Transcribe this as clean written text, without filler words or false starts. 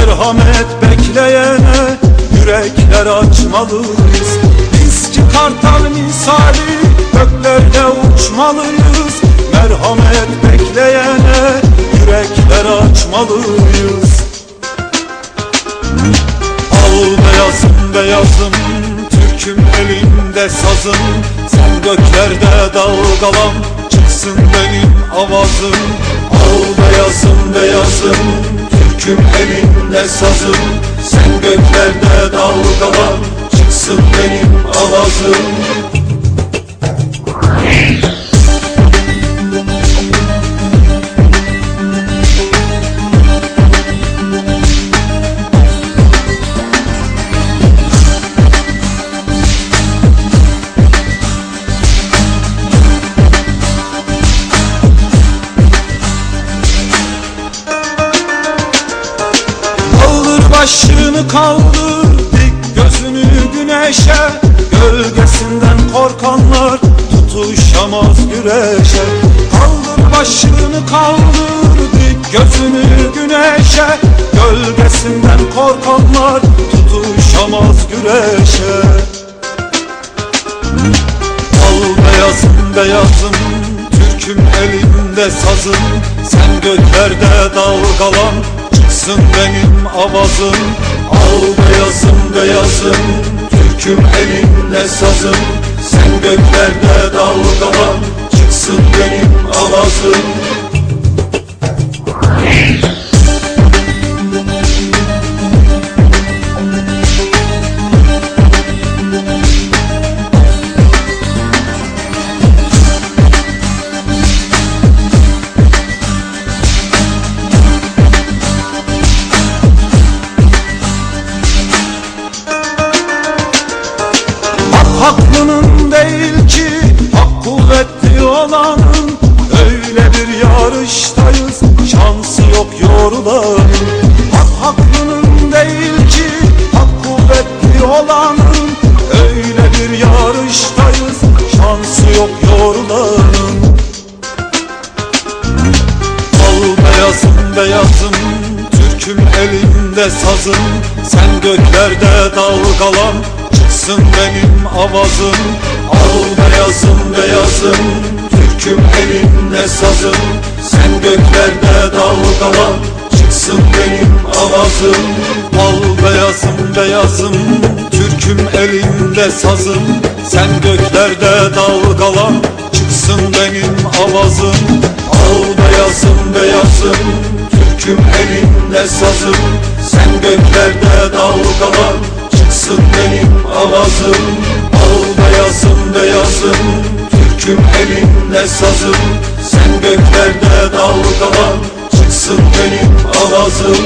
Merhamet bekleyene yürekler açmalıyız. Biz ki kartal misali göklerde uçmalıyız. Merhamet bekleyene yürekler açmalıyız. Al beyazım beyazım, Türk'üm elimde sazım. Sen göklerde dalgalan, çıksın benim avazım. Al beyazım beyazım, Türk'üm elimde sazım. Sen göklerde dalgalan, çıksın benim avazım. Başını kaldır, dik gözünü güneşe. Gölgesinden korkanlar tutuşamaz güreşe. Kaldır başını kaldır, dik gözünü güneşe. Gölgesinden korkanlar tutuşamaz güreşe. Al beyazım beyazım, Türk'üm elimde sazım. Sen göklerde dalgalan, çıksın benim avazım. Al beyazım beyazım, Türk'üm elimde sazım. Sen göklerde dalgalan, çıksın benim avazım. Haklının değil ki hak kuvvetli olanın. Öyle bir yarıştayız, şansı yok yorulanın. Haklının değil ki hak kuvvetli olanın. Öyle bir yarıştayız, şansı yok yorulanın. Al beyazım beyazım, Türk'üm elimde sazım. Sen göklerde dalgalan, çıksın benim avazım. Al beyazım beyazım, Türk'üm elimde sazım. Sen göklerde dalgalan, çıksın benim avazım. Al beyazım beyazım, Türk'üm elimde sazım. Sen göklerde dalgalan, çıksın benim avazım. Al beyazım beyazım, Türk'üm elimde sazım. Sen göklerde dalgalan, çıksın benim avazım. Al beyazım beyazım, Türk'üm elimde sazım. Sen göklerde dalgalan, çıksın benim avazım.